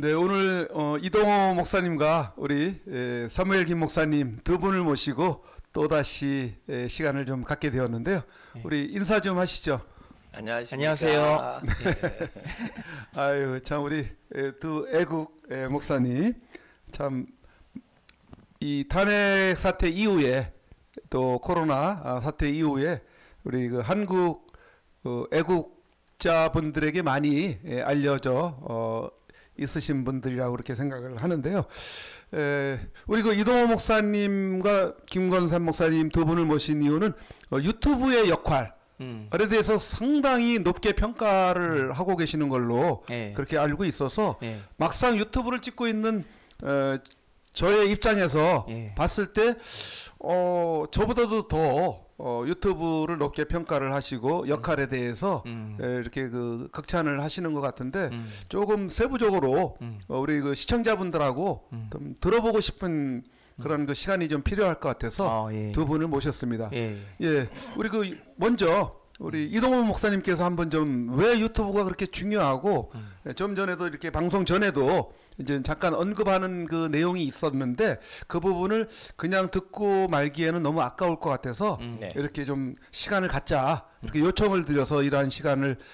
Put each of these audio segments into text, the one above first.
네, 오늘 이동호 목사님과 우리 사무엘 김 목사님 두 분을 모시고 또다시 시간을 좀 갖게 되었는데요. 네. 우리 인사 좀 하시죠. 안녕하세요. 네. 아유, 참 우리 두 애국 목사님 참 이 탄핵 사태 이후에 또 코로나 사태 이후에 우리 그 한국 애국자분들에게 많이 알려져 있으신 분들이라고 그렇게 생각을 하는데요. 우리 그 이동호 목사님과 김건삼 목사님 두 분을 모신 이유는 유튜브의 역할에 대해서 상당히 높게 평가를 하고 계시는 걸로 그렇게 알고 있어서 막상 유튜브를 찍고 있는 저의 입장에서 봤을 때 저보다도 더 유튜브를 높게 평가를 하시고 역할에 대해서 이렇게 그 극찬을 하시는 것 같은데 조금 세부적으로 우리 그 시청자분들하고 좀 들어보고 싶은 그런 그 시간이 좀 필요할 것 같아서 두 분을 모셨습니다. 우리 그 먼저 우리 이동호 목사님께서 한번 좀 왜 유튜브가 그렇게 중요하고 좀 전에도 이렇게 방송 전에도 이제 잠깐 언급하는 그 내용이 있었는데 그 부분을 그냥 듣고 말기에는 너무 아까울 것 같아서 이렇게 좀 시간을 갖자 이렇게 요청을 드려서 이러한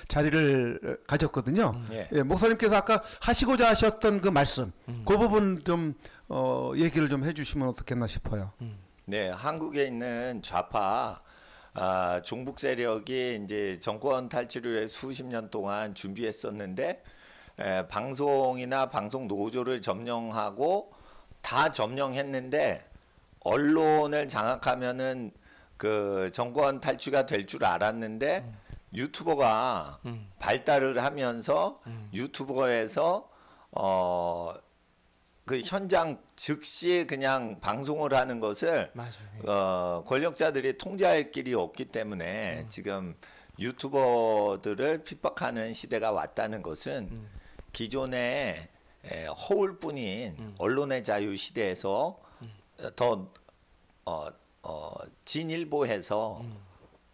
자리를 가졌거든요. 목사님께서 아까 하시고자 하셨던 그 말씀 그 부분 좀 얘기를 좀 해주시면 어떻겠나 싶어요. 네, 한국에 있는 좌파 종북 세력이 이제 정권 탈취를 위해 수십 년 동안 준비했었는데 방송이나 방송 노조를 점령하고 다 점령했는데 언론을 장악하면은 그 정권 탈취가 될 줄 알았는데 유튜버가 발달을 하면서 유튜버에서 그 현장 즉시 그냥 방송을 하는 것을 권력자들이 통제할 길이 없기 때문에 지금 유튜버들을 핍박하는 시대가 왔다는 것은 기존의 허울뿐인 언론의 자유 시대에서 더 진일보해서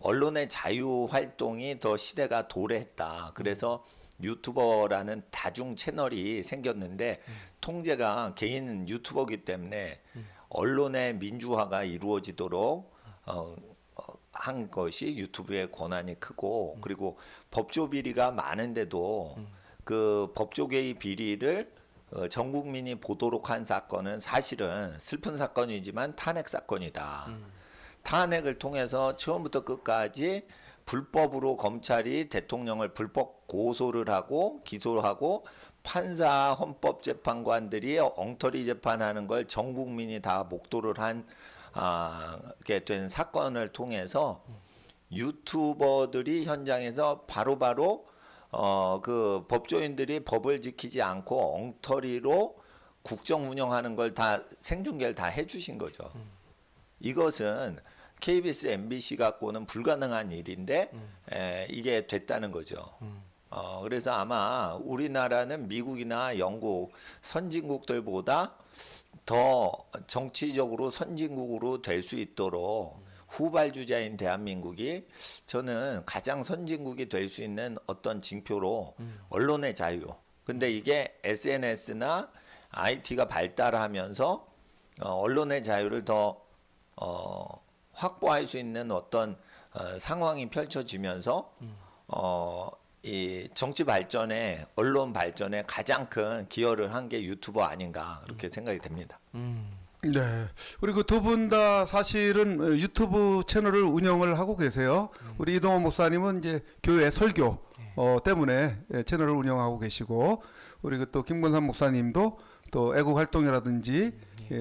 언론의 자유 활동이 더 시대가 도래했다. 그래서 유튜버라는 다중 채널이 생겼는데 통제가 개인 유튜버이기 때문에 언론의 민주화가 이루어지도록 한 것이 유튜브의 권한이 크고 그리고 법조 비리가 많은데도 그 법조 개입 비리를 전 국민이 보도록 한 사건은 사실은 슬픈 사건이지만 탄핵 사건이다. 탄핵을 통해서 처음부터 끝까지 불법으로 검찰이 대통령을 불법 고소를 하고 기소를 하고 판사 헌법재판관들이 엉터리 재판하는 걸 전 국민이 다 목도를 하게 된 사건을 통해서 유튜버들이 현장에서 바로바로 그 법조인들이 법을 지키지 않고 엉터리로 국정 운영하는 걸 다 생중계를 다 해주신 거죠. 이것은 KBS, MBC 갖고는 불가능한 일인데 이게 됐다는 거죠. 그래서 아마 우리나라는 미국이나 영국 선진국들보다 더 정치적으로 선진국으로 될 수 있도록 후발주자인 대한민국이 저는 가장 선진국이 될 수 있는 어떤 징표로 언론의 자유. 근데 이게 SNS나 IT가 발달하면서 언론의 자유를 더 확보할 수 있는 어떤 상황이 펼쳐지면서 이 정치 발전에 언론 발전에 가장 큰 기여를 한 게 유튜버 아닌가 그렇게 생각이 됩니다. 네, 우리 그 두 분 다 사실은 유튜브 채널을 운영을 하고 계세요. 우리 이동호 목사님은 이제 교회 설교 때문에 채널을 운영하고 계시고, 우리 그 또 김건삼 목사님도 또 애국 활동이라든지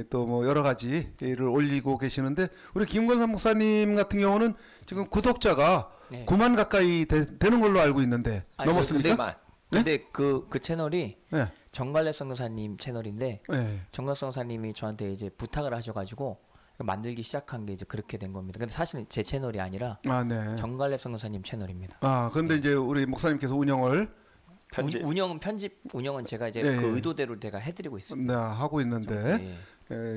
또 뭐 여러 가지 일을 올리고 계시는데, 우리 김건삼 목사님 같은 경우는 지금 구독자가 9만 가까이 되는 걸로 알고 있는데 넘었습니까? 근데 그 채널이 정갈래 선교사님 채널인데 정갈래 선교사님이 저한테 이제 부탁을 하셔가지고 만들기 시작한 게 이제 그렇게 된 겁니다. 근데 사실은 제 채널이 아니라 정갈래 선교사님 채널입니다. 그런데 이제 우리 목사님께서 운영은 제가 이제 그 의도대로 제가 해드리고 있습니다. 네, 하고 있는데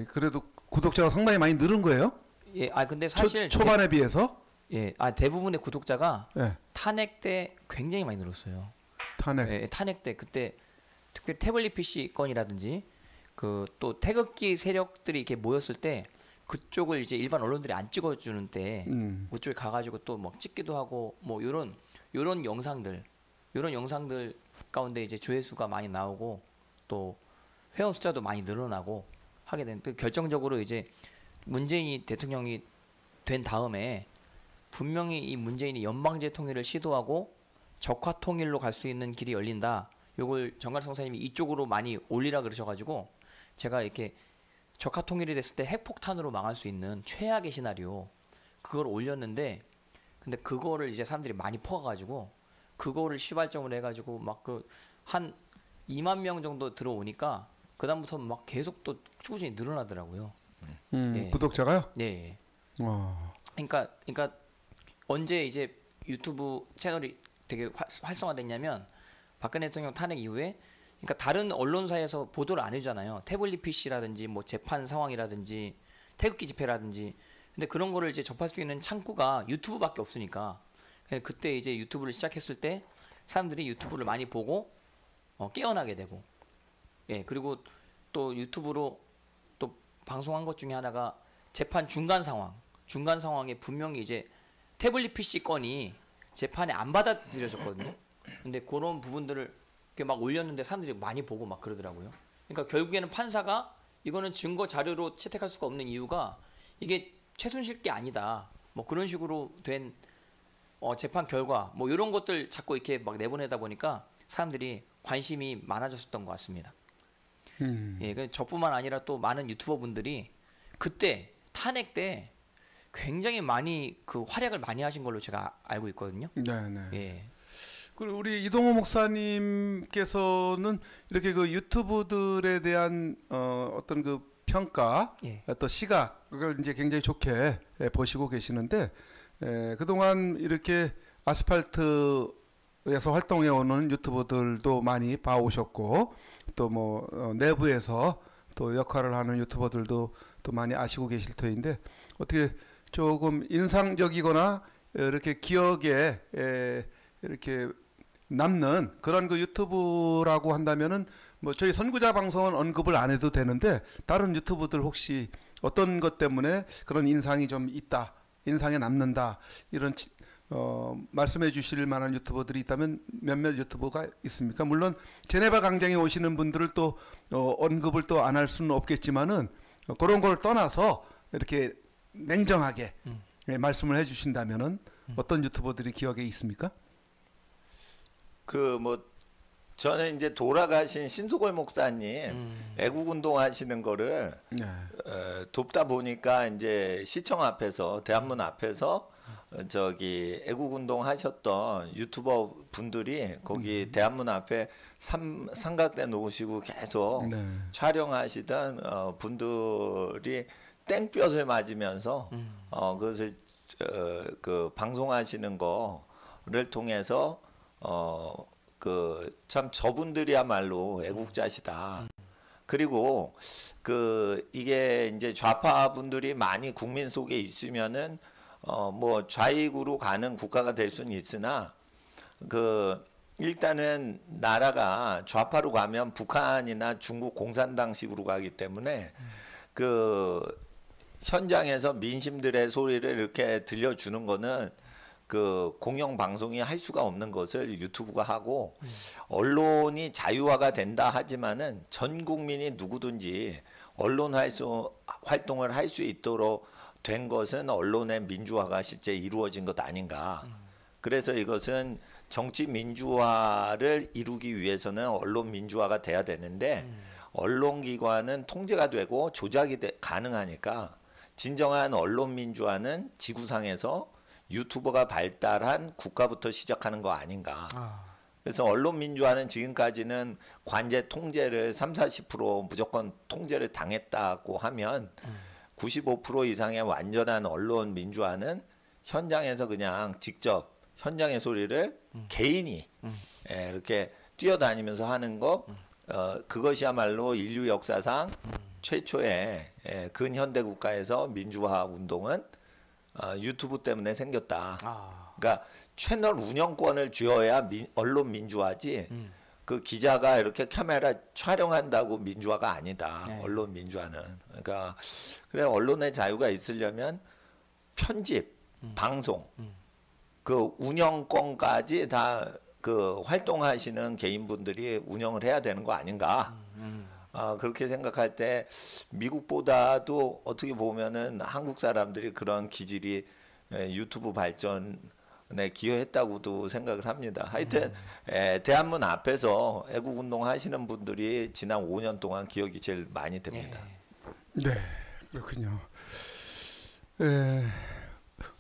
그래도 구독자가 상당히 많이 늘은 거예요? 근데 사실 초반에 비해서 대부분의 구독자가 탄핵 때 굉장히 많이 늘었어요. 탄핵. 탄핵 때 그때 특별히 태블릿 PC 건이라든지 그 또 태극기 세력들이 이렇게 모였을 때 그쪽을 이제 일반 언론들이 안 찍어주는 때 그쪽에 가가지고 또 막 찍기도 하고 뭐 요런 영상들 가운데 이제 조회수가 많이 나오고 또 회원 숫자도 많이 늘어나고 하게 된 결정적으로 이제 문재인이 대통령이 된 다음에 분명히 이 문재인이 연방제 통일을 시도하고 적화 통일로 갈 수 있는 길이 열린다. 요걸 정갈성 목사님이 이쪽으로 많이 올리라 그러셔가지고 제가 이렇게 적화 통일이 됐을 때 핵폭탄으로 망할 수 있는 최악의 시나리오 그걸 올렸는데 근데 그거를 이제 사람들이 많이 퍼가지고 그거를 시발점으로 해가지고 막 그 한 2만 명 정도 들어오니까 그 다음부터 막 계속 또 꾸준히 늘어나더라고요. 예. 구독자가요? 네. 그러니까 언제 이제 유튜브 채널이 되게 활성화됐냐면 박근혜 대통령 탄핵 이후에 그러니까 다른 언론사에서 보도를 안 해주잖아요. 태블릿 PC라든지 뭐 재판 상황이라든지 태극기 집회라든지 근데 그런 거를 이제 접할 수 있는 창구가 유튜브밖에 없으니까 그때 이제 유튜브를 시작했을 때 사람들이 유튜브를 많이 보고 깨어나게 되고 예 그리고 또 유튜브로 또 방송한 것 중에 하나가 재판 중간 상황에 분명히 이제 태블릿 PC 건이 재판에 안 받아들여졌거든요. 근데 그런 부분들을 이렇게 막 올렸는데 사람들이 많이 보고 막 그러더라고요. 그러니까 결국에는 판사가 이거는 증거 자료로 채택할 수가 없는 이유가 이게 최순실 게 아니다. 뭐 그런 식으로 된 재판 결과 뭐 이런 것들 자꾸 이렇게 막 내보내다 보니까 사람들이 관심이 많아졌었던 것 같습니다. 예, 저뿐만 아니라 또 많은 유튜버 분들이 그때 탄핵 때 굉장히 많이 그 활약을 많이 하신 걸로 제가 알고 있거든요. 네. 예. 그리고 우리 이동호 목사님께서는 이렇게 그 유튜브들에 대한 어떤 그 평가, 예. 또 시각을 이제 굉장히 좋게 보시고 계시는데 그동안 이렇게 아스팔트에서 활동해 오는 유튜버들도 많이 봐오셨고 또 뭐 내부에서 또 역할을 하는 유튜버들도 또 많이 아시고 계실 터인데 어떻게 조금 인상적이거나 이렇게 기억에 이렇게 남는 그런 그 유튜브라고 한다면은 뭐 저희 선구자 방송은 언급을 안 해도 되는데 다른 유튜브들 혹시 어떤 것 때문에 그런 인상이 좀 있다, 인상에 남는다 이런 말씀해 주실 만한 유튜버들이 있다면 몇몇 유튜버가 있습니까? 물론 제네바 광장에 오시는 분들을 또 언급을 또 안 할 수는 없겠지만은 그런 걸 떠나서 이렇게 냉정하게 말씀을 해주신다면은 어떤 유튜버들이 기억에 있습니까? 그 뭐 저는 이제 돌아가신 신소골 목사님 애국운동 하시는 거를 돕다 보니까 이제 시청 앞에서 대한문 앞에서 저기 애국운동 하셨던 유튜버 분들이 거기 대한문 앞에 삼각대 놓으시고 계속 촬영하시던 분들이 땡볕을 맞으면서 그것을 그 방송하시는 거를 통해서 그 참 저분들이야말로 애국자시다. 그리고 그 이게 이제 좌파 분들이 많이 국민 속에 있으면은 뭐 좌익으로 가는 국가가 될 수는 있으나 그 일단은 나라가 좌파로 가면 북한이나 중국 공산당식으로 가기 때문에 그 현장에서 민심들의 소리를 이렇게 들려주는 거는 그 공영 방송이 할 수가 없는 것을 유튜브가 하고 언론이 자유화가 된다 하지만은 전 국민이 누구든지 언론 활동을 할 수 있도록 된 것은 언론의 민주화가 실제 이루어진 것 아닌가. 그래서 이것은 정치 민주화를 이루기 위해서는 언론 민주화가 돼야 되는데 언론기관은 통제가 되고 조작이 가능하니까 진정한 언론 민주화는 지구상에서 유튜버가 발달한 국가부터 시작하는 거 아닌가. 그래서 언론 민주화는 지금까지는 관제 통제를 30-40% 무조건 통제를 당했다고 하면 95% 이상의 완전한 언론 민주화는 현장에서 그냥 직접 현장의 소리를 개인이 이렇게 뛰어다니면서 하는 거 그것이야말로 인류 역사상 최초의 근현대 국가에서 민주화 운동은 유튜브 때문에 생겼다. 그러니까 채널 운영권을 쥐어야 언론 민주화지. 그 기자가 이렇게 카메라 촬영한다고 민주화가 아니다. 네. 언론 민주화는. 그러니까 그래 언론의 자유가 있으려면 편집, 방송, 그 운영권까지 다 그 활동하시는 개인분들이 운영을 해야 되는 거 아닌가? 그렇게 생각할 때 미국보다도 어떻게 보면은 한국 사람들이 그런 기질이 유튜브 발전에 기여했다고도 생각을 합니다. 하여튼 대한문 앞에서 애국운동 하시는 분들이 지난 5년 동안 기억이 제일 많이 됩니다. 네, 그렇군요.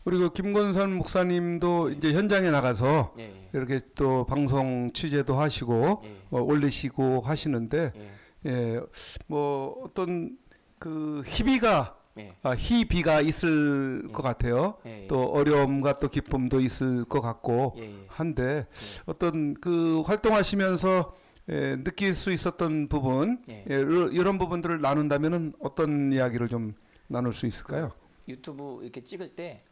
그리고 김건선 목사님도 이제 현장에 나가서 이렇게 또 방송 취재도 하시고 올리시고 하시는데 뭐 어떤 그 희비가 있을 것 같아요. 또 어려움과 또 기쁨도 있을 것 같고 한데 어떤 그 활동하시면서 느낄 수 있었던 부분 이런 부분들을 나눈다면은 어떤 이야기를 좀 나눌 수 있을까요? 유튜브 이렇게 찍을 때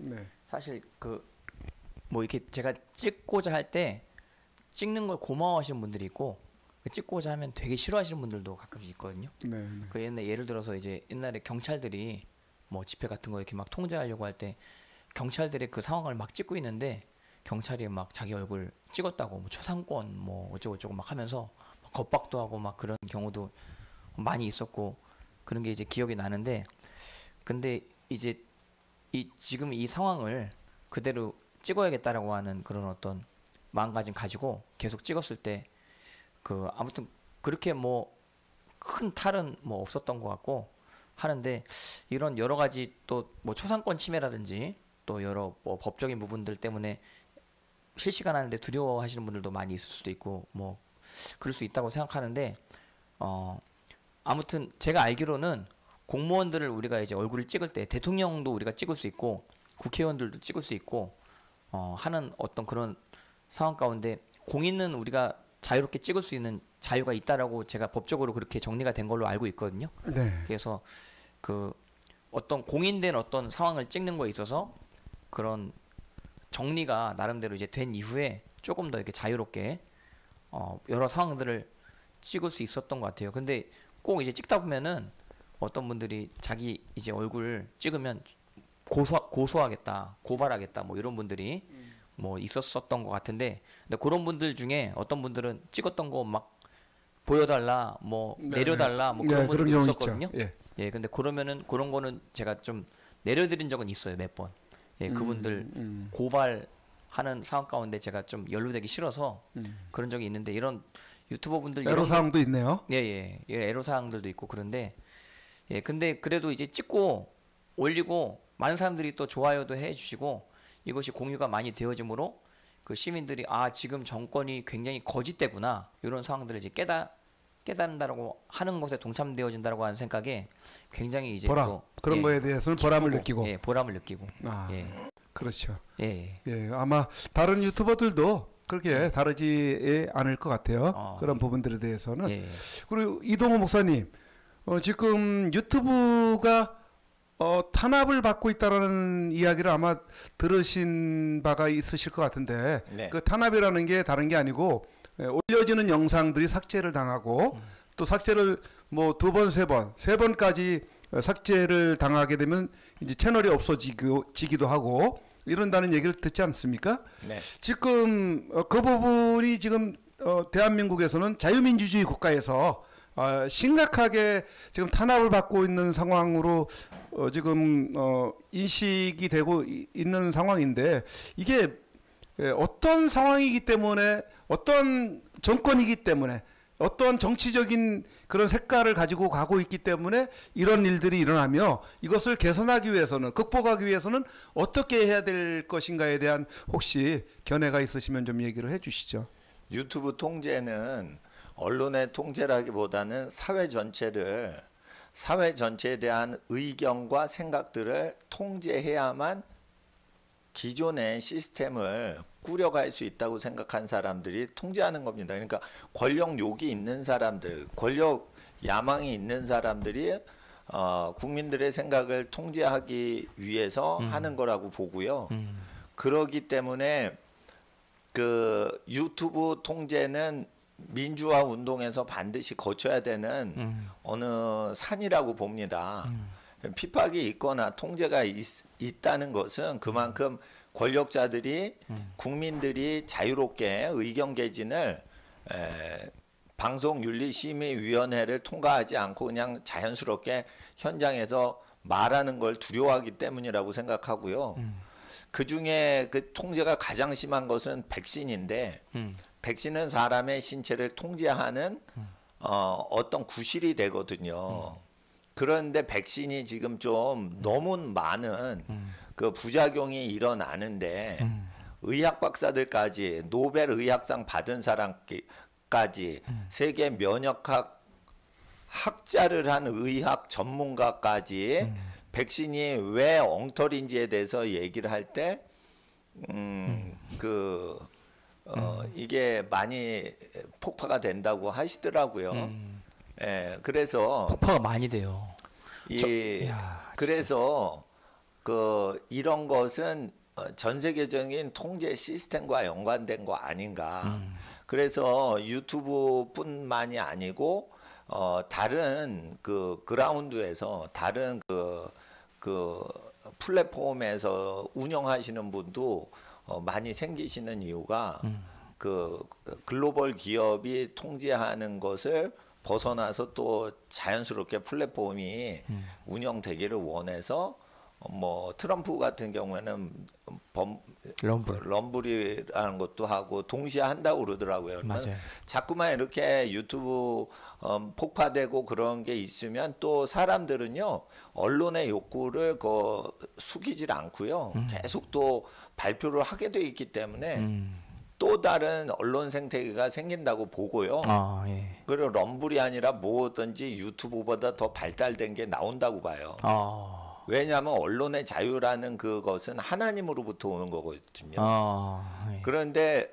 사실 그 뭐 이렇게 제가 찍고자 할 때 찍는 걸 고마워하시는 분들이 있고 찍고자 하면 되게 싫어하시는 분들도 가끔씩 있거든요. 그 예를 들어서 이제 옛날에 경찰들이 뭐 집회 같은 거 이렇게 막 통제하려고 할 때 경찰들의 그 상황을 막 찍고 있는데 경찰이 막 자기 얼굴 찍었다고 뭐 초상권 뭐 어쩌고저쩌고 막 하면서 막 겁박도 하고 막 그런 경우도 많이 있었고 그런 게 이제 기억이 나는데 근데 이제 지금 이 상황을 그대로 찍어야겠다라고 하는 그런 어떤 마음가짐 가지고 계속 찍었을 때 그 아무튼 그렇게 뭐 큰 탈은 뭐 없었던 것 같고 하는데 이런 여러 가지 또 뭐 초상권 침해라든지 또 여러 뭐 법적인 부분들 때문에 실시간 하는데 두려워하시는 분들도 많이 있을 수도 있고 뭐 그럴 수 있다고 생각하는데 아무튼 제가 알기로는 공무원들을 우리가 이제 얼굴을 찍을 때 대통령도 우리가 찍을 수 있고 국회의원들도 찍을 수 있고 하는 어떤 그런 상황 가운데 공인은 우리가 자유롭게 찍을 수 있는 자유가 있다라고 제가 법적으로 그렇게 정리가 된 걸로 알고 있거든요. 그래서 그 어떤 공인된 어떤 상황을 찍는 거에 있어서 그런 정리가 나름대로 이제 된 이후에 조금 더 이렇게 자유롭게 여러 상황들을 찍을 수 있었던 것 같아요. 근데 꼭 이제 찍다 보면은 어떤 분들이 자기 이제 얼굴 찍으면 고소하겠다, 고발하겠다, 뭐 이런 분들이 뭐 있었었던 것 같은데, 근데 그런 분들 중에 어떤 분들은 찍었던 거 막 보여달라, 뭐 내려달라, 뭐 그런 분들이 있었거든요. 근데 그러면은 그런 거는 제가 좀 내려드린 적은 있어요, 몇 번. 그분들 고발하는 상황 가운데 제가 좀 연루되기 싫어서 그런 적이 있는데 이런 유튜버 분들 애로 사항도 있네요. 애로 사항들도 있고 그런데. 근데 그래도 이제 찍고 올리고 많은 사람들이 또 좋아요도 해주시고 이것이 공유가 많이 되어지므로 그 시민들이 지금 정권이 굉장히 거짓되구나 이런 상황들을 이제 깨닫는다라고 하는 것에 동참되어진다라고 하는 생각에 굉장히 이제 보람, 또 그런 거에 대해서는 보람을 느끼고 보람을 느끼고 그렇죠. 아마 다른 유튜버들도 그렇게 다르지 않을 것 같아요. 그런 부분들에 대해서는. 그리고 이동호 목사님. 지금 유튜브가 탄압을 받고 있다라는 이야기를 아마 들으신 바가 있으실 것 같은데 그 탄압이라는 게 다른 게 아니고 올려지는 영상들이 삭제를 당하고 또 삭제를 뭐 2번, 3번, 3번까지 삭제를 당하게 되면 이제 채널이 없어지기도 하고 이런다는 얘기를 듣지 않습니까? 지금 그 부분이 지금 대한민국에서는 자유민주주의 국가에서 심각하게 지금 탄압을 받고 있는 상황으로 지금 인식이 되고 있는 상황인데 이게 어떤 상황이기 때문에 어떤 정권이기 때문에 어떤 정치적인 그런 색깔을 가지고 가고 있기 때문에 이런 일들이 일어나며 이것을 개선하기 위해서는 극복하기 위해서는 어떻게 해야 될 것인가에 대한 혹시 견해가 있으시면 좀 얘기를 해주시죠. 유튜브 통제는 언론의 통제라기보다는 사회 전체에 대한 의견과 생각들을 통제해야만 기존의 시스템을 꾸려갈 수 있다고 생각한 사람들이 통제하는 겁니다. 그러니까 권력욕이 있는 사람들, 권력 야망이 있는 사람들이 국민들의 생각을 통제하기 위해서 하는 거라고 보고요. 그러기 때문에 그 유튜브 통제는 민주화 운동에서 반드시 거쳐야 되는 어느 산이라고 봅니다. 핍박이 있거나 통제가 있다는 것은 그만큼 권력자들이 국민들이 자유롭게 의견 개진을 방송윤리심의위원회를 통과하지 않고 그냥 자연스럽게 현장에서 말하는 걸 두려워하기 때문이라고 생각하고요. 그 중에 그 통제가 가장 심한 것은 백신인데 백신은 사람의 신체를 통제하는 어떤 구실이 되거든요. 그런데 백신이 지금 좀 너무 많은 그 부작용이 일어나는데 의학 박사들까지 노벨 의학상 받은 사람까지 세계 면역학 학자를 한 의학 전문가까지 백신이 왜 엉터리인지에 대해서 얘기를 할 때 이게 많이 폭파가 된다고 하시더라고요. 예, 그래서 폭파가 많이 돼요. 그래서 이런 것은 전 세계적인 통제 시스템과 연관된 거 아닌가. 그래서 유튜브뿐만이 아니고 다른 그 그라운드에서 다른 그 플랫폼에서 운영하시는 분도 많이 생기시는 이유가 그 글로벌 기업이 통제하는 것을 벗어나서 또 자연스럽게 플랫폼이 운영되기를 원해서 뭐 트럼프 같은 경우에는 럼블이라는 것도 하고 동시에 한다고 그러더라고요. 맞아요. 자꾸만 이렇게 유튜브 폭파되고 그런 게 있으면 또 사람들은요 언론의 욕구를 숙이질 않고요 계속 또 발표를 하게 돼 있기 때문에 또 다른 언론 생태계가 생긴다고 보고요. 예. 그리고 럼블이 아니라 뭐든지 유튜브보다 더 발달된 게 나온다고 봐요. 왜냐하면 언론의 자유라는 그것은 하나님으로부터 오는 거거든요. 예. 그런데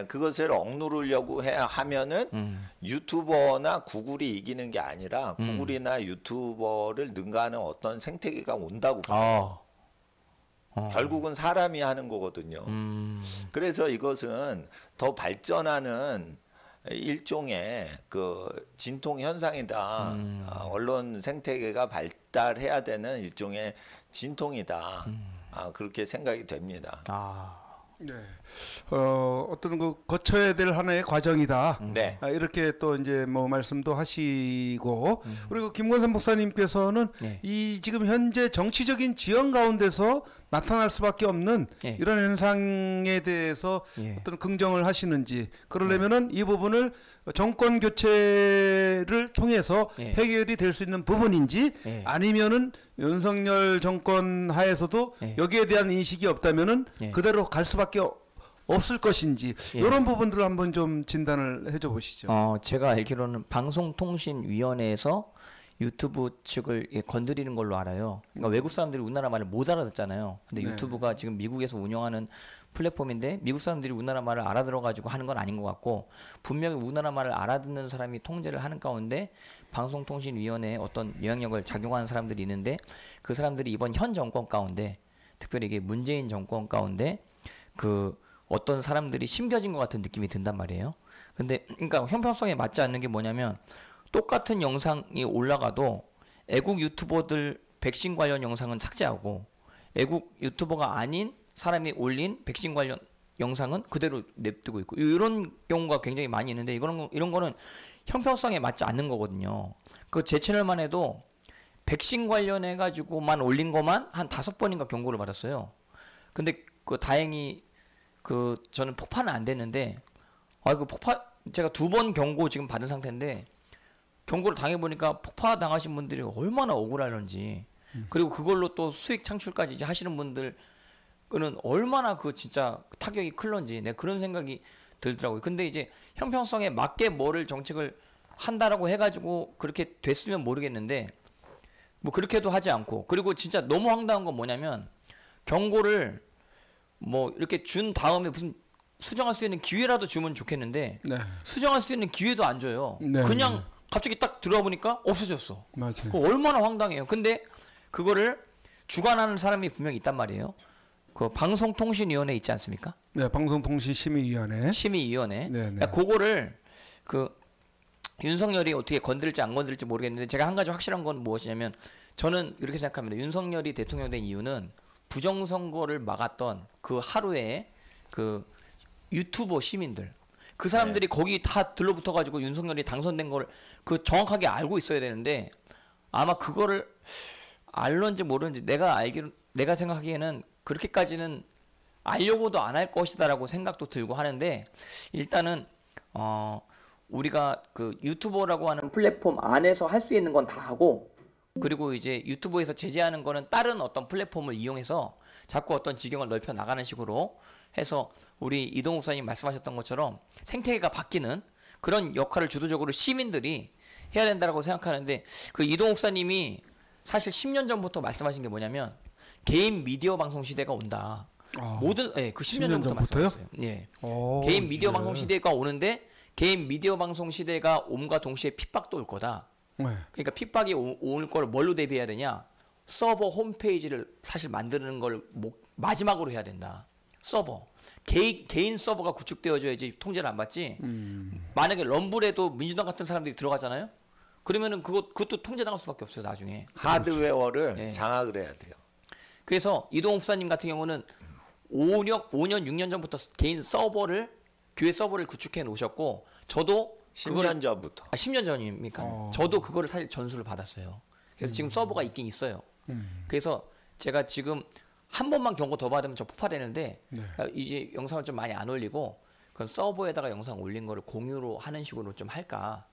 그것을 억누르려고 하면은 유튜버나 구글이 이기는 게 아니라 구글이나 유튜버를 능가하는 어떤 생태계가 온다고 봐요. 결국은 사람이 하는 거거든요. 그래서 이것은 더 발전하는 일종의 그 진통 현상이다. 언론 생태계가 발달해야 되는 일종의 진통이다. 그렇게 생각이 됩니다. 네. 어떤 그 거쳐야 될 하나의 과정이다. 네. 이렇게 또 이제 뭐 말씀도 하시고 그리고 김건삼 목사님께서는 네. 이 지금 현재 정치적인 지형 가운데서 나타날 수밖에 없는 네. 이런 현상에 대해서 예. 어떤 긍정을 하시는지 그러려면은 이 부분을 정권 교체를 통해서 예. 해결이 될 수 있는 부분인지 예. 아니면은 윤석열 정권 하에서도 예. 여기에 대한 인식이 없다면은 예. 그대로 갈 수밖에 없을 것인지 예. 이런 부분들을 한번 좀 진단을 해줘 보시죠. 제가 알기로는 방송통신위원회에서 유튜브 측을 건드리는 걸로 알아요. 그러니까 외국 사람들이 우리나라 말을 못 알아듣잖아요. 근데 네. 유튜브가 지금 미국에서 운영하는 플랫폼인데 미국 사람들이 우리나라 말을 알아들어가지고 하는 건 아닌 것 같고 분명히 우리나라 말을 알아듣는 사람이 통제를 하는 가운데 방송통신위원회에 어떤 영향력을 작용하는 사람들이 있는데 그 사람들이 이번 현 정권 가운데 특별히 이게 문재인 정권 가운데 그 어떤 사람들이 심겨진 것 같은 느낌이 든단 말이에요. 근데 그러니까 형평성에 맞지 않는 게 뭐냐면 똑같은 영상이 올라가도 애국 유튜버들 백신 관련 영상은 삭제하고 애국 유튜버가 아닌 사람이 올린 백신 관련 영상은 그대로 냅두고 있고 이런 경우가 굉장히 많이 있는데 이런 거는 형평성에 맞지 않는 거거든요. 그 제 채널만 해도 백신 관련해 가지고만 올린 것만 한 5번인가 경고를 받았어요. 근데 그 다행히 그 저는 폭파는 안 됐는데 제가 2번 경고 지금 받은 상태인데 경고를 당해 보니까 폭파 당하신 분들이 얼마나 억울할런지 그리고 그걸로 또 수익 창출까지 이제 하시는 분들은 얼마나 그 진짜 타격이 클런지 그런 생각이 들더라고요. 근데 이제 형평성에 맞게 뭐를 정책을 한다라고 해가지고 그렇게 됐으면 모르겠는데 뭐 그렇게도 하지 않고 그리고 진짜 너무 황당한 건 뭐냐면 경고를 뭐 이렇게 준 다음에 무슨 수정할 수 있는 기회라도 주면 좋겠는데 네. 수정할 수 있는 기회도 안 줘요. 네. 그냥 갑자기 딱 들어가 보니까 없어졌어. 맞아요. 그거 얼마나 황당해요. 근데 그거를 주관하는 사람이 분명히 있단 말이에요. 그 방송통신위원회 있지 않습니까? 네, 방송통신심의위원회. 심의위원회. 네, 네. 그러니까 그거를 그 윤석열이 어떻게 건드릴지 안 건드릴지 모르겠는데 제가 한 가지 확실한 건 무엇이냐면 저는 이렇게 생각합니다. 윤석열이 대통령 된 이유는 부정선거를 막았던 그 하루에 그 유튜버 시민들 그 사람들이 거기 다 들러붙어가지고 윤석열이 당선된 걸 그 정확하게 알고 있어야 되는데 아마 그거를 알런지 모르는지 내가 생각하기에는 그렇게까지는 알려고도 안 할 것이다라고 생각도 들고 하는데 일단은 우리가 그 유튜버라고 하는 플랫폼 안에서 할 수 있는 건 다 하고 그리고 이제 유튜브에서 제재하는 거는 다른 어떤 플랫폼을 이용해서 자꾸 어떤 지경을 넓혀 나가는 식으로 해서 우리 이동욱 목사님 말씀하셨던 것처럼 생태계가 바뀌는 그런 역할을 주도적으로 시민들이 해야 된다고 생각하는데 그 이동욱 목사님이 사실 10년 전부터 말씀하신 게 뭐냐면 개인 미디어 방송 시대가 온다. 모든 그 10년 전부터 말씀하셨어요. 예. 개인 미디어 방송 시대가 오는데 개인 미디어 방송 시대가 옴과 동시에 핍박도 올 거다. 그러니까 핍박이 올 걸 뭘로 대비해야 되냐? 서버 홈페이지를 사실 만드는 걸 마지막으로 해야 된다. 서버. 개인 서버가 구축되어져야지 통제를 안 받지. 만약에 럼블에도 민주당 같은 사람들이 들어가잖아요. 그러면은 그것도 통제당할 수밖에 없어요. 나중에. 하드웨어를 장악을 해야 돼요. 그래서 이동욱 목사님 같은 경우는 5년 6년 전부터 개인 서버를 교회 서버를 구축해 놓으셨고 저도 10년 전부터. 10년 전입니까? 저도 그거를 사실 전수를 받았어요. 그래서 지금 서버가 있긴 있어요. 그래서 제가 지금 한 번만 경고 더 받으면 저 폭발했는데 이제 영상을 좀 많이 안 올리고 그건 서버에다가 영상 올린 거를 공유로 하는 식으로 좀 할까.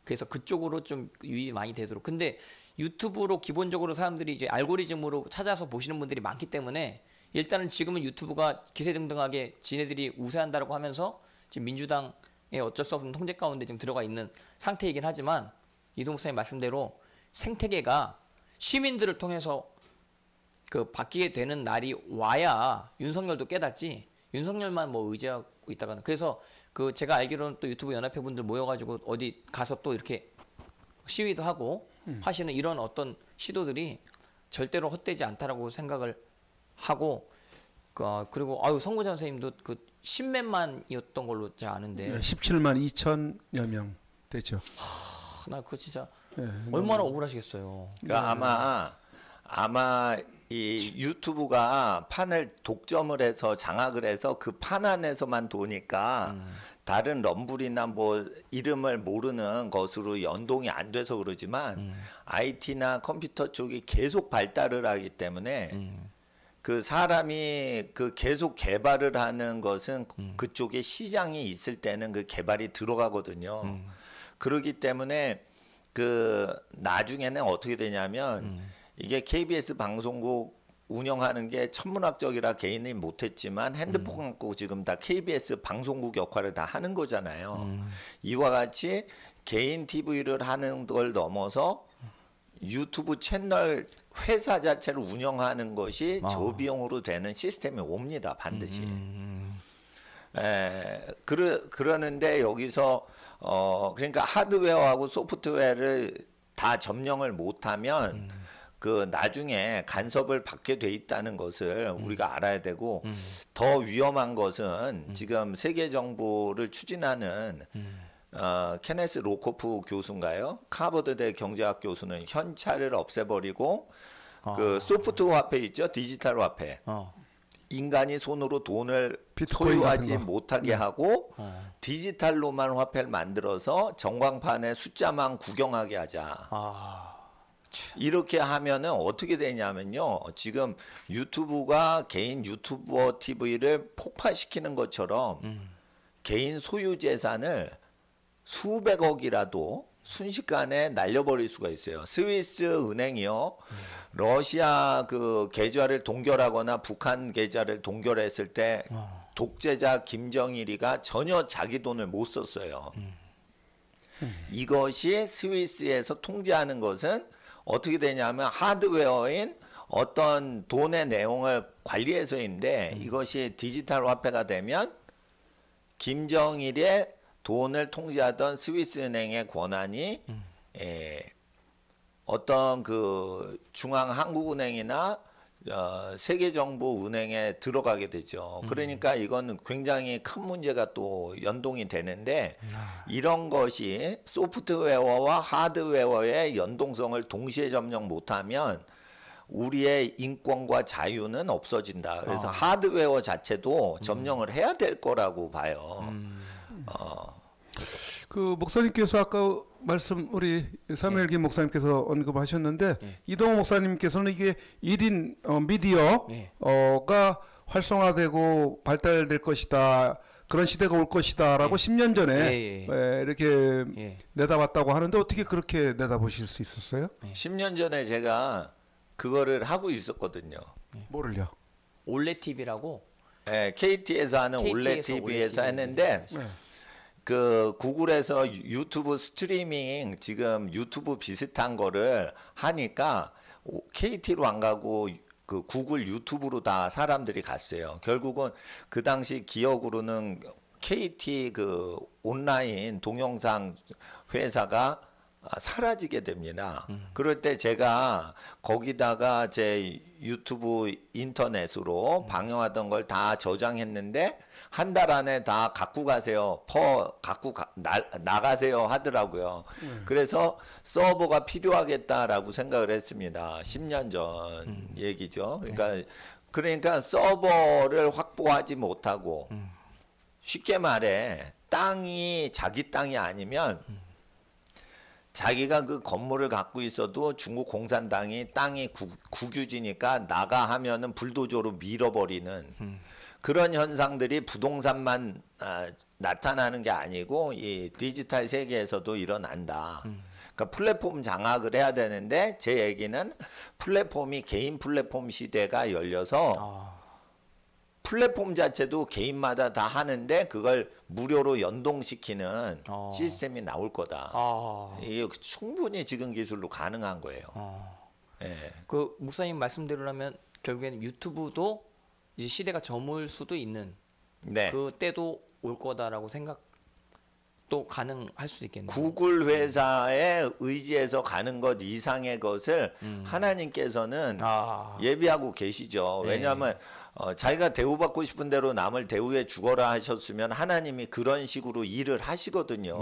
그래서 그쪽으로 좀 유입이 많이 되도록. 근데 유튜브로 기본적으로 사람들이 이제 알고리즘으로 찾아서 보시는 분들이 많기 때문에 일단은 지금은 유튜브가 기세등등하게 지네들이 우세한다라고 하면서 지금 민주당의 어쩔 수 없는 통제 가운데 지금 들어가 있는 상태이긴 하지만 이동욱 목사님 말씀대로 생태계가 시민들을 통해서 그 바뀌게 되는 날이 와야 윤석열도 깨닫지 윤석열만 뭐 의지하고 있다가는 그래서 그 제가 알기로는 또 유튜브 연합회 분들 모여가지고 어디 가서 또 이렇게 시위도 하고 하시는 이런 어떤 시도들이 절대로 헛되지 않다라고 생각을 하고 그리고 선구자 선생님도 그 10몇만이었던 걸로 제가 아는데 17만 2천여 명 됐죠. 나 그거 진짜 얼마나 억울하시겠어요. 그러니까 아마 이 유튜브가 판을 독점을 해서 장악을 해서 그 판 안에서만 도니까 다른 럼블이나 뭐 이름을 모르는 것으로 연동이 안 돼서 그러지만 IT나 컴퓨터 쪽이 계속 발달을 하기 때문에 그 사람이 그 계속 개발을 하는 것은 그쪽에 시장이 있을 때는 그 개발이 들어가거든요. 그렇기 때문에 그 나중에는 어떻게 되냐면 이게 KBS 방송국 운영하는 게 천문학적이라 개인이 못했지만 핸드폰 갖고 지금 다 KBS 방송국 역할을 다 하는 거잖아요. 이와 같이 개인 TV를 하는 걸 넘어서 유튜브 채널 회사 자체를 운영하는 것이 저비용으로 되는 시스템이 옵니다. 반드시. 그러는데 여기서 그러니까 하드웨어하고 소프트웨어를 다 점령을 못하면 그 나중에 간섭을 받게 돼 있다는 것을 우리가 알아야 되고 더 위험한 것은 지금 세계 정부를 추진하는 케네스 로코프 교수인가요? 하버드대 경제학 교수는 현찰을 없애버리고 그 소프트 화폐 있죠? 디지털 화폐. 인간이 손으로 돈을 소유하지 못하게 하고 디지털로만 화폐를 만들어서 전광판에 숫자만 구경하게 하자. 이렇게 하면은 어떻게 되냐면요. 지금 유튜브가 개인 유튜버 TV를 폭파시키는 것처럼 개인 소유 재산을 수백억이라도 순식간에 날려버릴 수가 있어요. 스위스 은행이요. 러시아 그 계좌를 동결하거나 북한 계좌를 동결했을 때 독재자 김정일이가 전혀 자기 돈을 못 썼어요. 이것이 스위스에서 통제하는 것은 어떻게 되냐면 하드웨어인 어떤 돈의 내용을 관리해서인데 이것이 디지털 화폐가 되면 김정일의 돈을 통제하던 스위스 은행의 권한이 어떤 그 중앙 한국은행이나 세계정보은행에 들어가게 되죠. 그러니까 이건 굉장히 큰 문제가 또 연동이 되는데 이런 것이 소프트웨어와 하드웨어의 연동성을 동시에 점령 못하면 우리의 인권과 자유는 없어진다. 그래서 하드웨어 자체도 점령을 해야 될 거라고 봐요. 그 목사님께서 아까 말씀 우리 사무엘김 목사님께서 언급하셨는데 이동호 목사님께서는 이게 1인 미디어가 활성화되고 발달될 것이다. 그런 시대가 올 것이다라고 10년 전에 이렇게 내다봤다고 하는데 어떻게 그렇게 내다보실 수 있었어요? 10년 전에 제가 그거를 하고 있었거든요. 뭐를요? 올레 TV라고. 네, KT에서 하는 올레 TV에서 했는데 그 구글에서 유튜브 스트리밍 지금 유튜브 비슷한 거를 하니까 KT로 안 가고 그 구글 유튜브로 다 사람들이 갔어요. 결국은 그 당시 기억으로는 KT 그 온라인 동영상 회사가 사라지게 됩니다. 그럴 때 제가 거기다가 제 유튜브 인터넷으로 방영하던 걸 다 저장했는데 한 달 안에 다 갖고 가세요. 나가세요 하더라고요. 그래서 서버가 필요하겠다라고 생각을 했습니다. 10년 전 얘기죠. 그러니까 서버를 확보하지 못하고 쉽게 말해 땅이 자기 땅이 아니면 자기가 그 건물을 갖고 있어도 중국 공산당이 땅이 국유지니까 나가 하면은 불도저로 밀어버리는 그런 현상들이 부동산만 나타나는 게 아니고 이 디지털 세계에서도 일어난다. 그러니까 플랫폼 장악을 해야 되는데 제 얘기는 플랫폼이 개인 플랫폼 시대가 열려서 플랫폼 자체도 개인마다 다 하는데 그걸 무료로 연동시키는 시스템이 나올 거다. 이게 충분히 지금 기술로 가능한 거예요. 그 목사님 말씀대로라면 결국에는 유튜브도 이제 시대가 저물 수도 있는 그 때도 올 거다라고 생각도 가능할 수 있겠네요. 구글 회사의 의지에서 가는 것 이상의 것을 하나님께서는 예비하고 계시죠. 왜냐하면 자기가 대우받고 싶은 대로 남을 대우해 주거라 하셨으면 하나님이 그런 식으로 일을 하시거든요.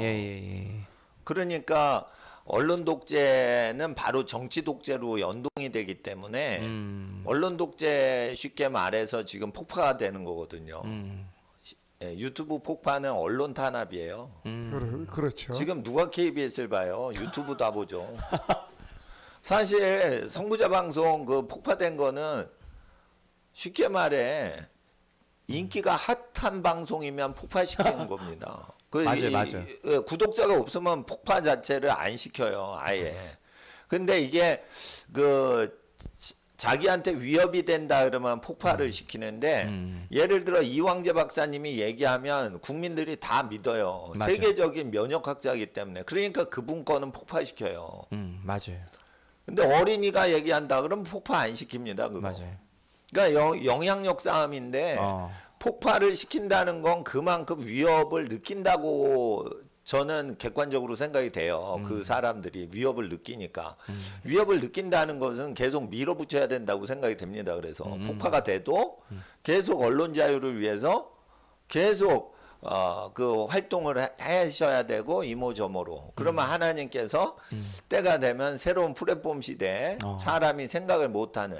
그러니까 언론 독재는 바로 정치 독재로 연동이 되기 때문에 언론 독재 쉽게 말해서 지금 폭파가 되는 거거든요. 유튜브 폭파는 언론 탄압이에요. 그렇죠. 지금 누가 KBS를 봐요? 유튜브 다 보죠. 사실 선구자 방송 그 폭파된 거는 쉽게 말해 인기가 핫한 방송이면 폭파시키는 겁니다. 맞아요. 구독자가 없으면 폭파 자체를 안 시켜요, 아예. 근데 이게 그 자기한테 위협이 된다 그러면 폭파를 시키는데 예를 들어 이황재 박사님이 얘기하면 국민들이 다 믿어요. 맞아요. 세계적인 면역학자이기 때문에. 그러니까 그분 거는 폭파시켜요. 맞아요. 근데 어린이가 얘기한다 그러면 폭파 안 시킵니다. 그거. 맞아요. 그러니까 영향력 싸움인데 폭파를 시킨다는 건 그만큼 위협을 느낀다고 저는 객관적으로 생각이 돼요. 그 사람들이 위협을 느끼니까. 위협을 느낀다는 것은 계속 밀어붙여야 된다고 생각이 됩니다. 그래서 폭파가 돼도 계속 언론 자유를 위해서 계속 그 활동을 하셔야 되고 이모저모로. 그러면 하나님께서 때가 되면 새로운 플랫폼 시대에 사람이 생각을 못하는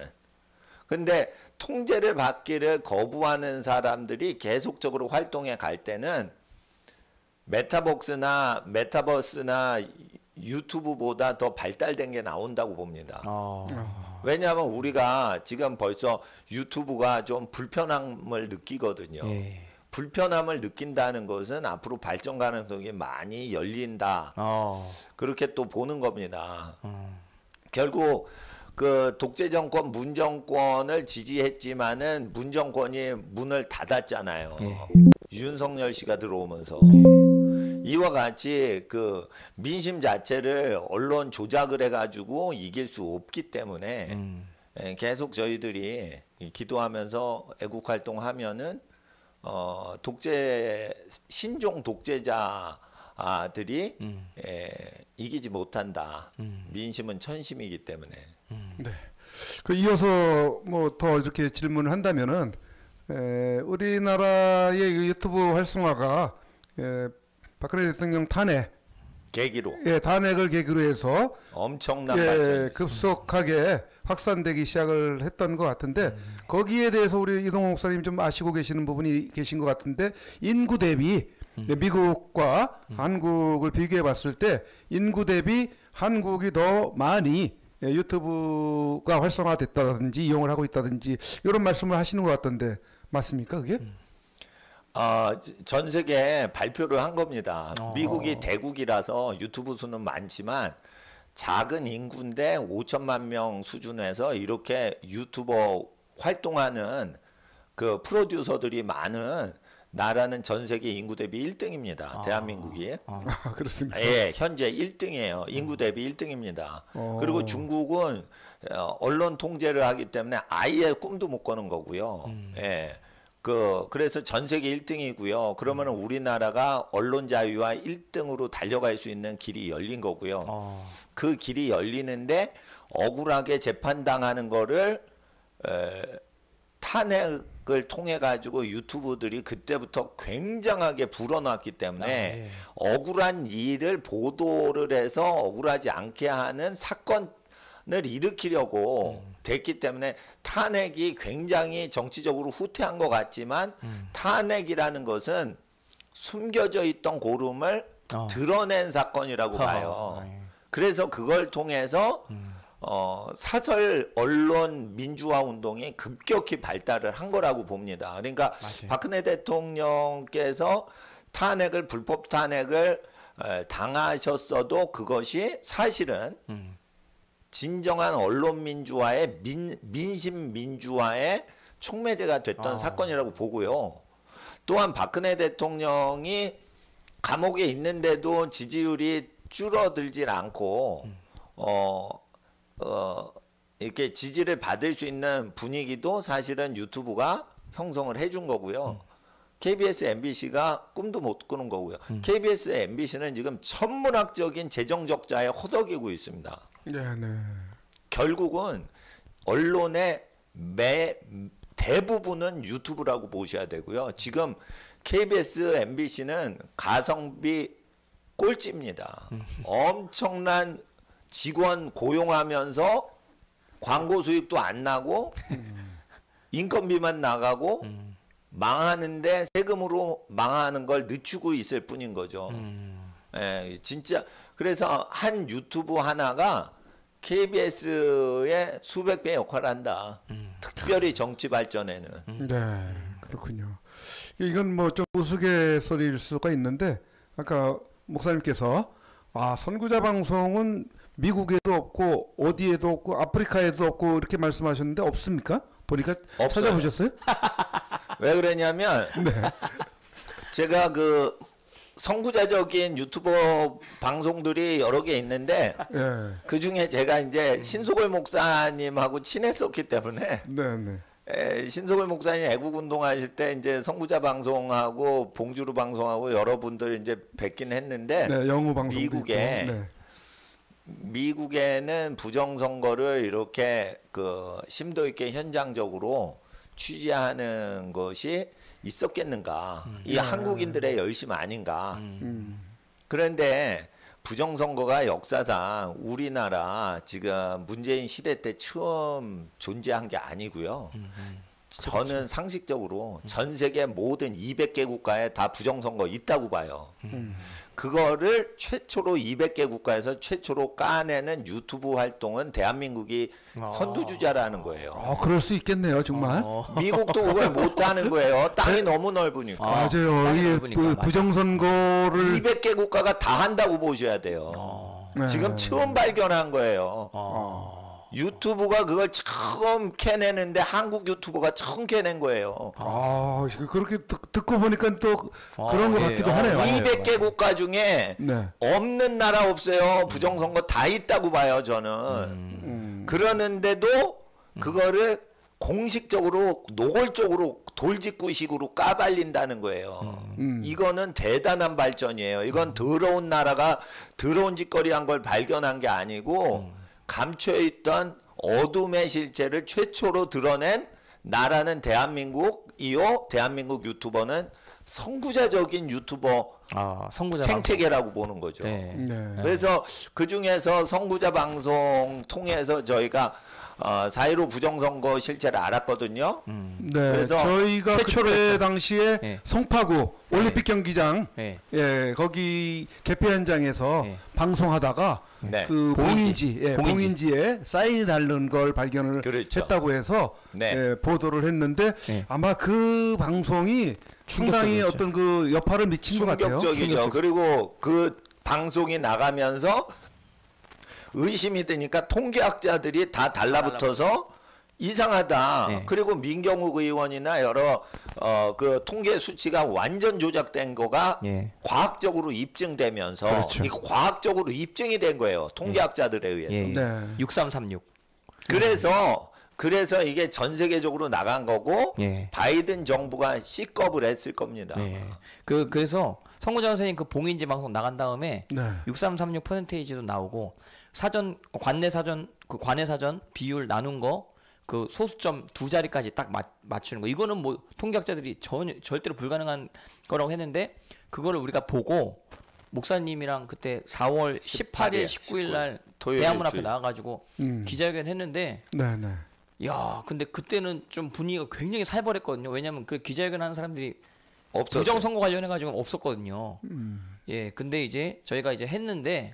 근데 통제를 받기를 거부하는 사람들이 계속적으로 활동해 갈 때는 메타버스나 유튜브보다 더 발달된 게 나온다고 봅니다. 왜냐하면 우리가 지금 벌써 유튜브가 좀 불편함을 느끼거든요. 불편함을 느낀다는 것은 앞으로 발전 가능성이 많이 열린다. 그렇게 또 보는 겁니다. 결국 그 독재 정권 문 정권을 지지했지만은 문 정권이 문을 닫았잖아요. 윤석열 씨가 들어오면서 이와 같이 그 민심 자체를 언론 조작을 해가지고 이길 수 없기 때문에 계속 저희들이 기도하면서 애국 활동하면은 신종 독재자들이 이기지 못한다. 민심은 천심이기 때문에. 네. 그 이어서 뭐 더 이렇게 질문을 한다면은 우리나라의 유튜브 활성화가 박근혜 대통령 탄핵 계기로 탄핵을 계기로 해서 엄청난 발전이 급속하게 확산되기 시작을 했던 것 같은데 거기에 대해서 우리 이동호 목사님 좀 아시고 계시는 부분이 계신 것 같은데 인구 대비 미국과 한국을 비교해 봤을 때 인구 대비 한국이 더 많이 유튜브가 활성화됐다든지 이용을 하고 있다든지 이런 말씀을 하시는 것 같던데 맞습니까 그게? 전 세계에 발표를 한 겁니다. 미국이 대국이라서 유튜브 수는 많지만 작은 인구인데 5천만 명 수준에서 이렇게 유튜버 활동하는 그 프로듀서들이 많은 나라는 전 세계 인구 대비 1등입니다. 대한민국이. 그렇습니다. 예, 현재 1등이에요. 인구 대비 1등입니다. 그리고 중국은 언론 통제를 하기 때문에 아예 꿈도 못 꿔는 거고요. 예. 그래서 전 세계 1등이고요. 그러면 우리나라가 언론 자유와 1등으로 달려갈 수 있는 길이 열린 거고요. 그 길이 열리는데 억울하게 재판당하는 거를 탄핵을 통해 가지고 유튜브들이 그때부터 굉장하게 불어났기 때문에 억울한 일을 보도를 해서 억울하지 않게 하는 사건을 일으키려고 됐기 때문에 탄핵이 굉장히 정치적으로 후퇴한 것 같지만 탄핵이라는 것은 숨겨져 있던 고름을 드러낸 사건이라고 봐요. 그래서 그걸 통해서 사설 언론 민주화 운동이 급격히 발달을 한 거라고 봅니다. 그러니까 박근혜 대통령께서 탄핵을 불법 탄핵을 당하셨어도 그것이 사실은 진정한 언론 민주화의 민심 민주화의 촉매제가 됐던 사건이라고 보고요. 또한 박근혜 대통령이 감옥에 있는데도 지지율이 줄어들질 않고 이렇게 지지를 받을 수 있는 분위기도 사실은 유튜브가 형성을 해준 거고요. KBS, MBC가 꿈도 못 꾸는 거고요. KBS, MBC는 지금 천문학적인 재정 적자에 허덕이고 있습니다. 결국은 언론의 대부분은 유튜브라고 보셔야 되고요. 지금 KBS, MBC는 가성비 꼴찌입니다. 엄청난 직원 고용하면서 광고 수익도 안 나고 인건비만 나가고 망하는데 세금으로 망하는 걸 늦추고 있을 뿐인 거죠. 진짜 그래서 한 유튜브 하나가 KBS의 수백 배 역할을 한다. 특별히 정치 발전에는. 네, 그렇군요. 이건 뭐 좀 우스갯소리일 수가 있는데 아까 목사님께서 선구자 방송은 미국에도 없고 어디에도 없고 아프리카에도 없고 이렇게 말씀하셨는데 없습니까? 보니까 없어요. 찾아보셨어요? 왜 그러냐면 제가 그 선구자적인 유튜버 방송들이 여러 개 있는데 그 중에 제가 이제 신소골 목사님하고 친했었기 때문에 신소골 목사님 애국운동 하실 때 이제 선구자 방송하고 봉주루 방송하고 여러분들 이제 뵙긴 했는데 영우 방송도 미국에는 부정선거를 이렇게 그 심도 있게 현장적으로 취재하는 것이 있었겠는가? 이 한국인들의 열심 아닌가? 그런데 부정선거가 역사상 우리나라 지금 문재인 시대 때 처음 존재한 게 아니고요. 저는 상식적으로 전 세계 모든 200개 국가에 다 부정선거 있다고 봐요. 그거를 최초로 200개 국가에서 최초로 까내는 유튜브 활동은 대한민국이 선두주자라는 거예요. 그럴 수 있겠네요, 정말. 미국도 그걸 못하는 거예요. 땅이 너무 넓으니까. 맞아요. 이 부정선거를 200개 국가가 다 한다고 보셔야 돼요. 지금 처음 발견한 거예요. 유튜브가 그걸 처음 캐내는데 한국 유튜버가 처음 캐낸 거예요. 그렇게 듣고 보니까 또 그런 것 같기도 하네요. 200개 국가 중에 없는 나라 없어요. 부정선거 다 있다고 봐요, 저는. 그러는데도 그거를 공식적으로 노골적으로 돌직구식으로 까발린다는 거예요. 이거는 대단한 발전이에요. 이건 더러운 나라가 더러운 짓거리 한 걸 발견한 게 아니고 감춰있던 어둠의 실체를 최초로 드러낸 나라는 대한민국이요. 대한민국 유튜버는 선구자적인 유튜버 선구자 생태계라고 보는 거죠. 네. 네. 그래서 그 중에서 선구자 방송 통해서 저희가 4.15 부정선거 실체를 알았거든요. 네, 그래서 저희가 그때 당시에 네. 송파구 올림픽 경기장 네. 예, 거기 개표 현장에서 네. 방송하다가 네. 그 봉인지에 사인이 다른 걸 발견을 그렇죠. 했다고 해서 네. 예, 보도를 했는데 네. 아마 그 방송이 상당히 충격적이었죠. 어떤 그 여파를 미친 것 같아요. 충격적이죠. 그리고 그 방송이 나가면서 의심이 되니까 통계학자들이 다 달라붙어서 이상하다. 네. 그리고 민경욱 의원이나 여러 그 통계 수치가 완전 조작된 거가 예. 과학적으로 입증되면서 그렇죠. 이거 과학적으로 입증이 된 거예요. 통계학자들에 의해서. 예. 네. 6336. 그래서 이게 전 세계적으로 나간 거고 예. 바이든 정부가 C급을 했을 겁니다. 네. 그래서 선구자 선생님 그 봉인지 방송 나간 다음에 네. 6336 퍼센테이지도 나오고 관내 사전 비율 나눈 거 그 소수점 2자리까지 딱 맞추는 거. 이거는 뭐 통계학자들이 절대로 불가능한 거라고 했는데 그거를 우리가 보고 목사님이랑 그때 4월 18일, 19일 날 대학문 앞에 나와가지고 기자회견 했는데 네. 야, 근데 그때는 좀 분위기가 굉장히 살벌했거든요. 왜냐면 그 기자회견 하는 사람들이 없었어요. 부정선거 관련해 가지고 없었거든요. 예, 근데 이제 저희가 이제 했는데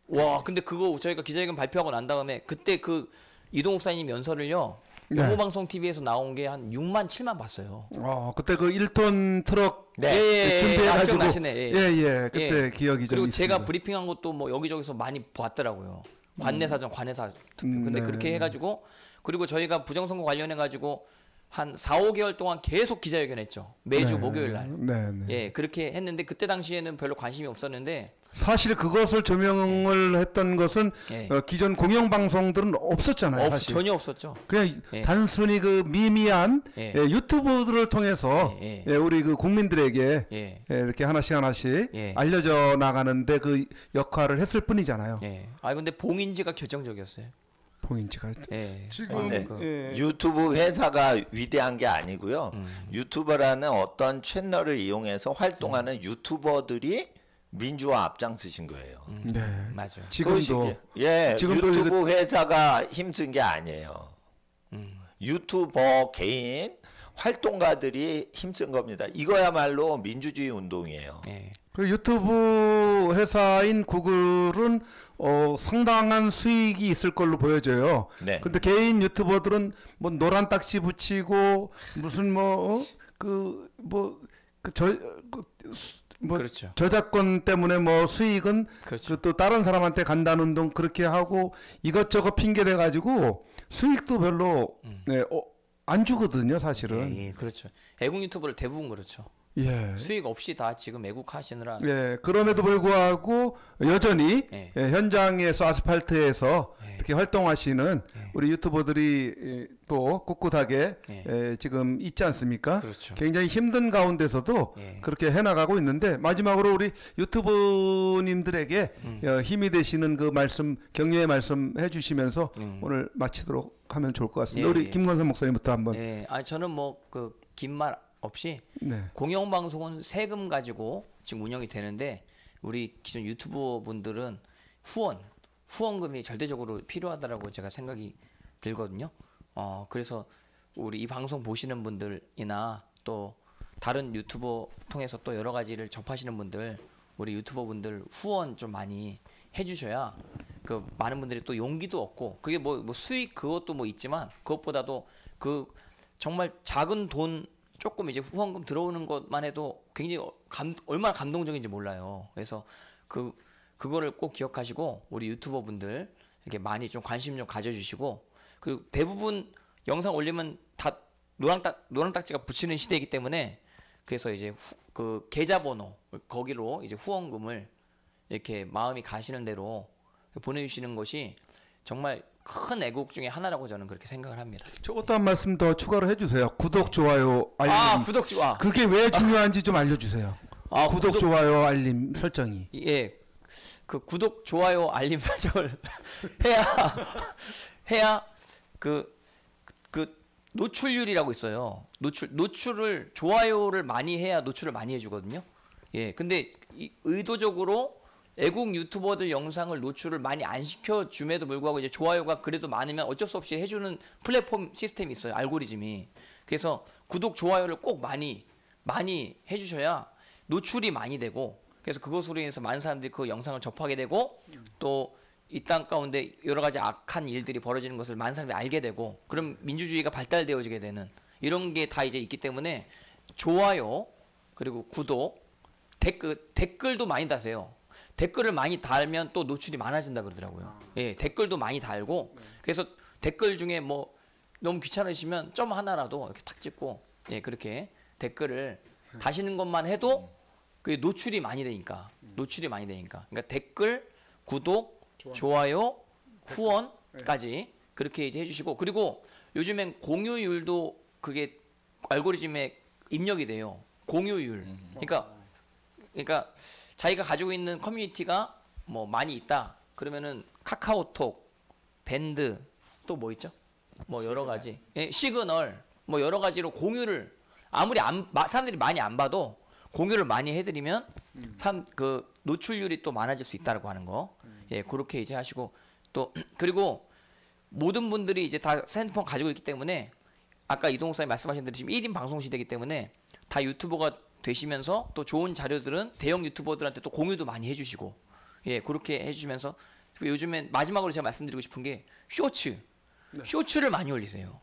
와, 근데 그거 저희가 기자회견 발표하고 난 다음에 그때 그 이동욱 사님 연설을요. 네. 영호방송 TV에서 나온 게 한 6만 7만 봤어요. 그때 그 1톤 트럭 네. 준비해가지고 기억나시네. 예, 그때 기억이 좀 그리고 있습니다. 제가 브리핑한 것도 뭐 여기저기서 많이 봤더라고요. 관내사전, 관내사. 근데 네. 그렇게 해가지고 그리고 저희가 부정선거 관련해가지고 한 4, 5개월 동안 계속 기자회견했죠. 매주 네. 목요일 날. 네. 예, 그렇게 했는데 그때 당시에는 별로 관심이 없었는데 사실 그것을 조명을 했던 것은 예. 기존 공영방송들은 없었잖아요. 사실. 전혀 없었죠. 그냥 예. 단순히 그 미미한 예. 유튜브들을 통해서 예. 우리 그 국민들에게 예. 이렇게 하나씩 예. 알려져 나가는데 그 역할을 했을 뿐이잖아요. 예. 근데 봉인지가 결정적이었어요. 봉인지가 예. 지금 네. 예. 유튜브 회사가 위대한 게 아니고요. 유튜버라는 어떤 채널을 이용해서 활동하는 유튜버들이 민주화 앞장서신 거예요. 네. 맞아요. 지금도 지금도 유튜브 회사가 힘쓴 게 아니에요. 유튜버 개인 활동가들이 힘쓴 겁니다. 이거야말로 민주주의 운동이에요. 예. 그 유튜브 회사인 구글은 상당한 수익이 있을 걸로 보여져요. 네. 근데 개인 유튜버들은 뭐 노란 딱지 붙이고 무슨 그렇죠. 저작권 때문에 뭐 수익은 그렇죠. 또 다른 사람한테 간다는 등 그렇게 하고 이것저것 핑계 대 가지고 수익도 별로 안 주거든요, 사실은. 예, 그렇죠. 애국 유튜브를 대부분 그렇죠. 예. 수익 없이 다 지금 애국하시느라. 예, 그럼에도 불구하고 여전히 예. 현장에서 아스팔트에서 예. 이렇게 활동하시는 예. 우리 유튜버들이 또 꿋꿋하게 예. 지금 있지 않습니까? 그렇죠. 굉장히 힘든 가운데서도 예. 그렇게 해나가고 있는데 마지막으로 우리 유튜버님들에게 힘이 되시는 그 말씀, 격려의 말씀 해주시면서 오늘 마치도록 하면 좋을 것 같습니다. 예, 우리 예. 김건선 목사님부터 한번. 예. 저는 뭐 그 긴 말 없이 네. 공영방송은 세금 가지고 지금 운영이 되는데 우리 기존 유튜버 분들은 후원금이 절대적으로 필요하다라고 제가 생각이 들거든요. 그래서 우리 이 방송 보시는 분들이나 또 다른 유튜버 통해서 또 여러 가지를 접하시는 분들, 우리 유튜버 분들 후원 좀 많이 해주셔야 그 많은 분들이 또 용기도 얻고 그게 뭐 수익 그것도 뭐 있지만 그것보다도 그 정말 작은 돈 조금 이제 후원금 들어오는 것만 해도 굉장히 얼마나 감동적인지 몰라요. 그래서 그거를 꼭 기억하시고 우리 유튜버 분들 이렇게 많이 좀 관심 좀 가져주시고 그리고 대부분 영상 올리면 다 노란 딱지가 붙이는 시대이기 때문에 그래서 이제 그 계좌번호 거기로 이제 후원금을 이렇게 마음이 가시는 대로 보내주시는 것이 정말 큰 애국 중에 하나라고 저는 그렇게 생각을 합니다. 저것도 한 말씀 더 추가로 해주세요. 구독, 좋아요, 알림. 구독, 좋아. 그게 왜 중요한지 좀 알려주세요. 구독, 좋아요, 알림 설정이. 예, 그 구독, 좋아요, 알림 설정을 해야 그 노출률이라고 있어요. 노출을 좋아요를 많이 해야 노출을 많이 해주거든요. 예, 근데 의도적으로 애국 유튜버들 영상을 노출을 많이 안 시켜줌에도 불구하고 이제 좋아요가 그래도 많으면 어쩔 수 없이 해주는 플랫폼 시스템이 있어요. 알고리즘이. 그래서 구독, 좋아요를 꼭 많이 해주셔야 노출이 많이 되고, 그래서 그것으로 인해서 많은 사람들이 그 영상을 접하게 되고, 또 이 땅 가운데 여러 가지 악한 일들이 벌어지는 것을 많은 사람들이 알게 되고, 그럼 민주주의가 발달되어지게 되는 이런 게 다 이제 있기 때문에 좋아요, 그리고 구독, 댓글도 많이 다세요. 댓글을 많이 달면 또 노출이 많아진다 그러더라고요. 예, 댓글도 많이 달고, 그래서 댓글 중에 뭐 너무 귀찮으시면 점 하나라도 이렇게 탁 찍고, 예, 그렇게 댓글을 다시는 것만 해도 그게 노출이 많이 되니까. 그러니까 댓글, 구독, 좋아요, 후원까지 그렇게 이제 해주시고, 그리고 요즘엔 공유율도 그게 알고리즘에 입력이 돼요. 공유율. 그러니까 자기가 가지고 있는 커뮤니티가 뭐 많이 있다. 그러면은 카카오톡, 밴드, 또 뭐 있죠? 뭐 여러 가지. 예, 시그널, 뭐 여러 가지로 공유를 아무리 사람들이 많이 안 봐도 공유를 많이 해드리면 그 노출률이 또 많아질 수 있다라고 하는 거. 예, 그렇게 이제 하시고, 또 그리고 모든 분들이 이제 다 핸드폰 가지고 있기 때문에 아까 이동욱 목사님 말씀하신 대로 지금 1인 방송 시대이기 때문에 다 유튜버가 되시면서 또 좋은 자료들은 대형 유튜버들한테 또 공유도 많이 해주시고, 예, 그렇게 해주시면서 요즘엔 마지막으로 제가 말씀드리고 싶은 게 쇼츠를 많이 올리세요.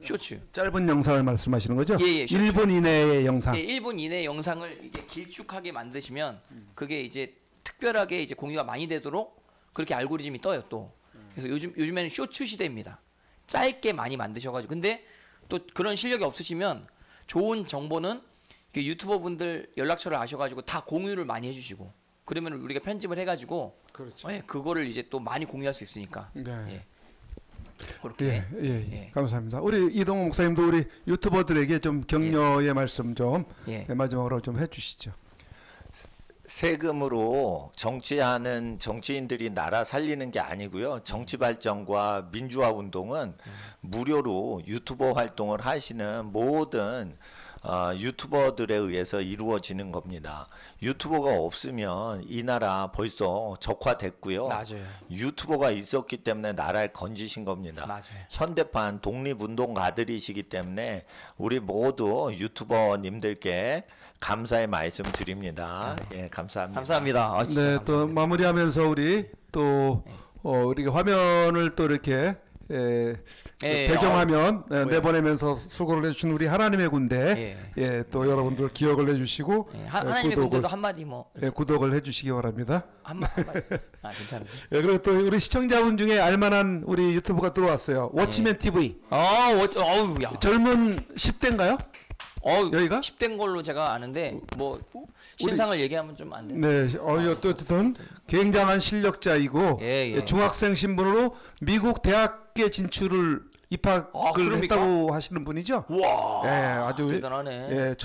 쇼츠. 짧은 영상을 말씀하시는 거죠? 예, 1분 이내의 영상. 예, 1분 이내의 영상을 이게 길쭉하게 만드시면 그게 이제 특별하게 이제 공유가 많이 되도록 그렇게 알고리즘이 떠요 또. 그래서 요즘에는 쇼츠 시대입니다. 짧게 많이 만드셔가지고. 근데 또 그런 실력이 없으시면 좋은 정보는 유튜버 분들 연락처를 아셔가지고 다 공유를 많이 해주시고, 그러면 우리가 편집을 해가지고, 그렇죠. 예, 그거를 이제 또 많이 공유할 수 있으니까. 네. 예. 그렇게. 예. 감사합니다. 우리 이동욱 목사님도 우리 유튜버들에게 좀 격려의 말씀 좀 마지막으로 좀 해주시죠. 세금으로 정치하는 정치인들이 나라 살리는 게 아니고요. 정치 발전과 민주화 운동은 무료로 유튜버 활동을 하시는 모든 유튜버들에 의해서 이루어지는 겁니다. 유튜버가 없으면 이 나라 벌써 적화됐고요. 맞아요. 유튜버가 있었기 때문에 나라를 건지신 겁니다. 맞아요. 현대판 독립운동가들이시기 때문에 우리 모두 유튜버님들께 감사의 말씀 드립니다. 예, 감사합니다. 감사합니다. 네, 감사합니다. 또 마무리하면서 우리 또 우리가 화면을 또 이렇게 배경화면 내보내면서 수고를 해주신 우리 하나님의 군대, 또 여러분들 기억을 해주시고 하나님의 군대도 한마디 뭐 구독을 해주시기 바랍니다. 한마디. 괜찮아요. 그리고 또 우리 시청자분 중에 알만한 우리 유튜브가 들어왔어요. 워치맨 TV. 젊은 10대인가요? 여기가 10대인 걸로 제가 아는데 뭐 신상을 얘기하면 좀 안 돼요. 네, 어쨌든 굉장한 실력자이고 중학생 신분으로 미국 대학에 진출을 입학을 했다고 하시는 분이죠. 와, 아주 대단하네.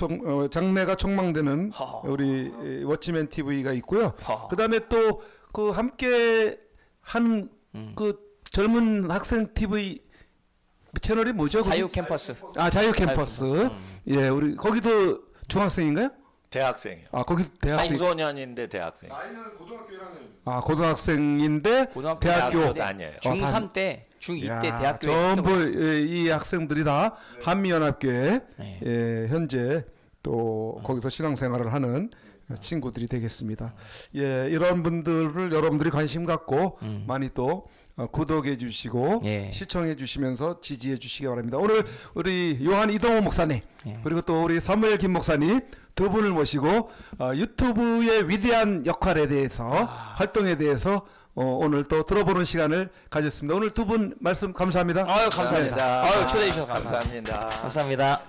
장래가 촉망되는 우리 워치맨 TV가 있고요. 그다음에 또 그 함께 한 그 젊은 학생 TV 채널이 뭐죠? 자유 캠퍼스. 자유 캠퍼스. 예, 우리 거기도 중학생인가요? 대학생이요. 거기 대학생. 청소년인데 대학생. 나이는 고등학교 1학년. 고등학생인데 대학교 다녀요. 중3 때, 중2 때 대학교에 전부 이 학생들이 다 한미연합교회 현재 또 거기서 신앙생활을 하는 친구들이 되겠습니다. 이런 분들을 여러분들이 관심 갖고 많이 또 구독해 주시고 시청해 주시면서 지지해 주시기 바랍니다. 오늘 우리 요한 이동욱 목사님 그리고 또 우리 사무엘 김 목사님 두 분을 모시고 유튜브의 위대한 역할에 대해서 활동에 대해서 오늘 또 들어보는 시간을 가졌습니다. 오늘 두 분 말씀 감사합니다. 감사합니다. 초대해 주셔서 감사합니다. 감사합니다.